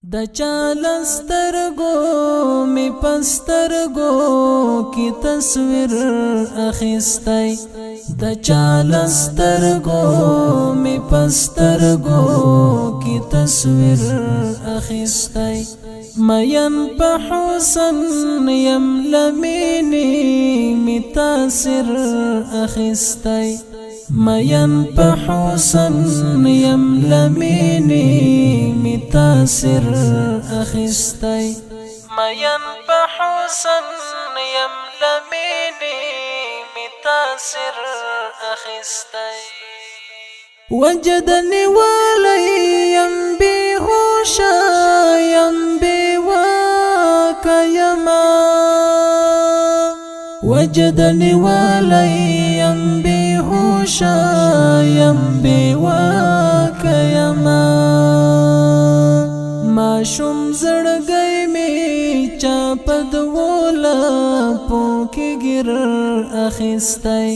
د چالسترګو می پسترګو کی تصویر اخیستی د چالسترګو می پسترګو کی تصویر اخیستی مین په حسن یم لمینی می تاثیر اخیستی مین په حسن یم لمینی می تاثیر اخیستی مین په حسن یم لمینی می تاثیر اخیستی وجدنی ولیم بیهوشا یم بیواکا یما وجدنی ولیم بیهوشا یم بیواکا یما ماشوم زړګی می چاپد ولا پوکی ګر اخیستی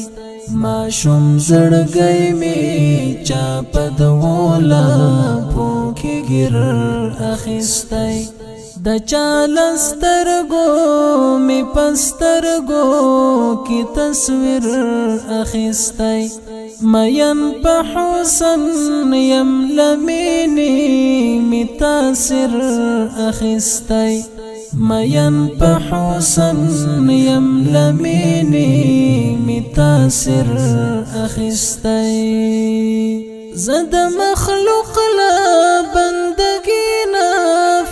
ماشوم زړګی می چاپد ولا پوکی ګر اخیستی د چالسترګو می پسترګو کی تصویر اخیستی مین په حسن یم لمینی می تاثیر اخیستی مین په حسن یم لمینی می تاثیر اخیستی زد مخلوق لا بندگینا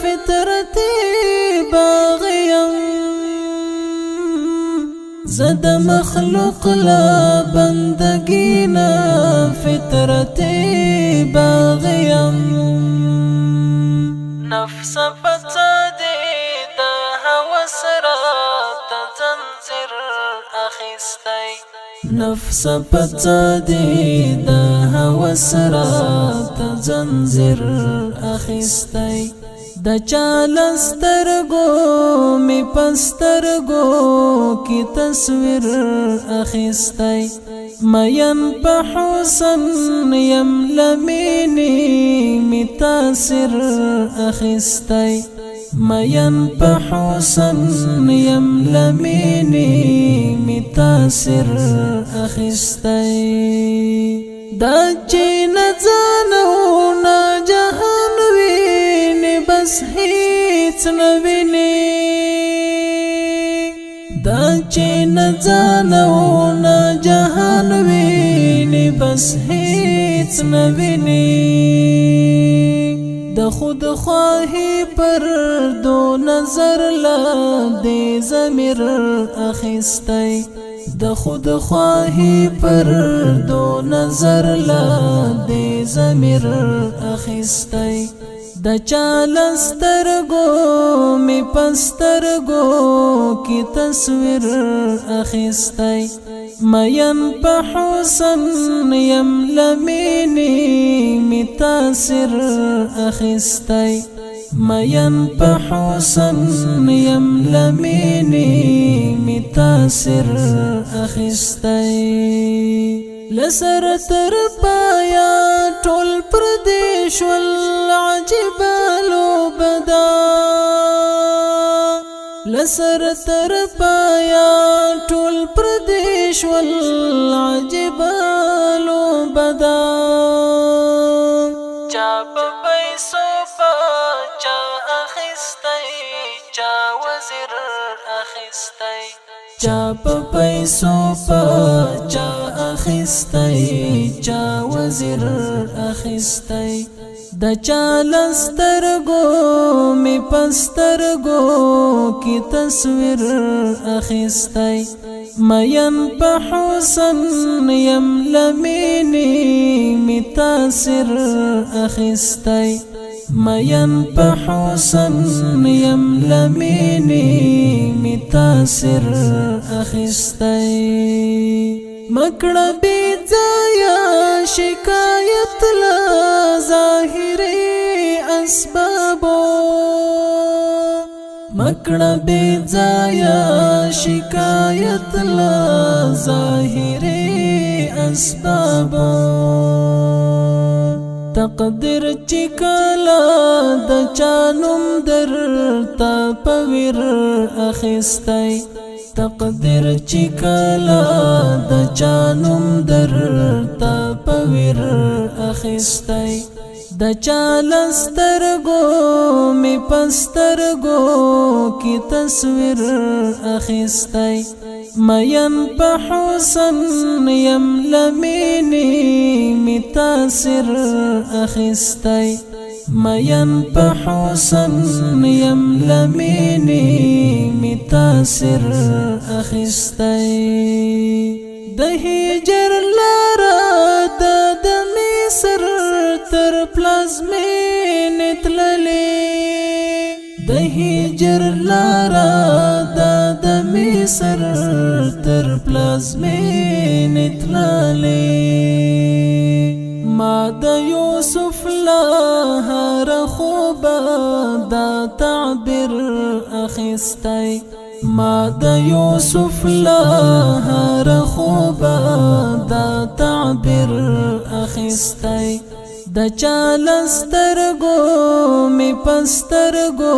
فطرتی باغیم زد مخلوق لا بندگینا فطرتی باغیم نفس پتادی دا هوس را تزنزر اخیستی نفس پتادی دا هوس را تزنزر اخیستی د چالسترګو می پسترګو کی تصویر اخیستی مین په حسن یم لمینی می تاثیر اخیستی مین په حسن یم لمینی می تاثیر اخیستی دا چې نزانو نا جهان ویني بس هیڅ نویني دا چې نزانو نا جهان ویني بس هیڅ نویني د خود خواهی پر دو نظر لا دی ضمیر اخیستی د خود خواهی پر دو نظر لا دی ضمیر اخیستی د چالسترګو می پسترګو کی تصویر اخیستی مین په حسن یم لمینی می تاثیر اخیستی مین په حسن یم لمینی می تاثیر اخیستی لسر تر پایا ټول پردیش والعجب لوبدا لسر تر پایا ټول پردیش والعجب لوبدا چا په پیسو په چا اخیستی چا وزیر اخیستی چا په پیسو په چا اخیستی چا وزیر اخیستی د چالسترګو می پسترګو کی تصویر اخیستی مین په حسن یم لمینی می تاثیر اخیستی مین په حسن یم لمینی می تاثیر اخیستی مکړه بی ځایا شکایت لا ظاهری اسبابو مکړه بی ځایا شکایت لا ظاهری اسبابو تقدیر چې کله د چانوم درته پویر اخیستی تقدیر چې کله د چانوم درته پویر اخیستی د چالسترګو می پسترګو کی تصویر اخیستی مین په حسن یم لمینی می تاثیر اخیستی مین په حسن یم لمینی می تاثیر اخیستی د هجر لاره د مصر تر پلازمین تللی د هجر لاره د مصر تر پلازمین تللی ما د یوسف لهر خوبه دا تعبیر اخیستی ما د یوسف لهر خوبه دا تعبیر اخیستی د چالسترګو می پسترګو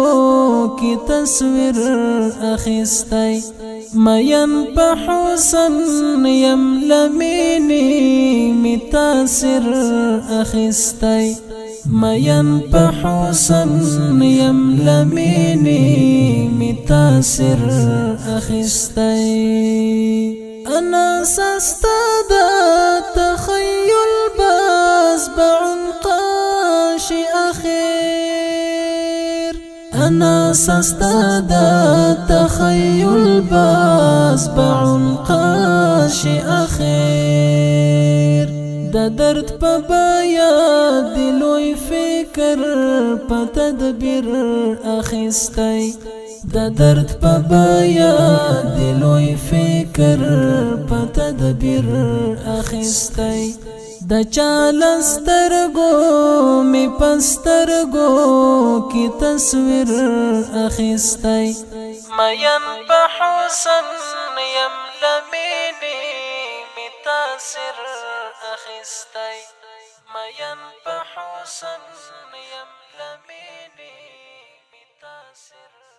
کی تصویر اخیستی مین په حسن یم لمینی می تاثیر اخیستی مین په حسن یم لمینی می تاثیر اخیستی انا سستاد تخیل باز بعنقاش اخیر انا سستاد تخیل باز بعنقاش اخیر د درد په بیا دلوی فکر په تدبیر اخیستی د درد په بیا دلوی فکر په تدبیر اخیستی د چالسترګو می پسترګو کی تصویر اخیستی مین په حسن یم لمینی می تاثیر اخیستی مین په حسن یم لمینی می تاثیر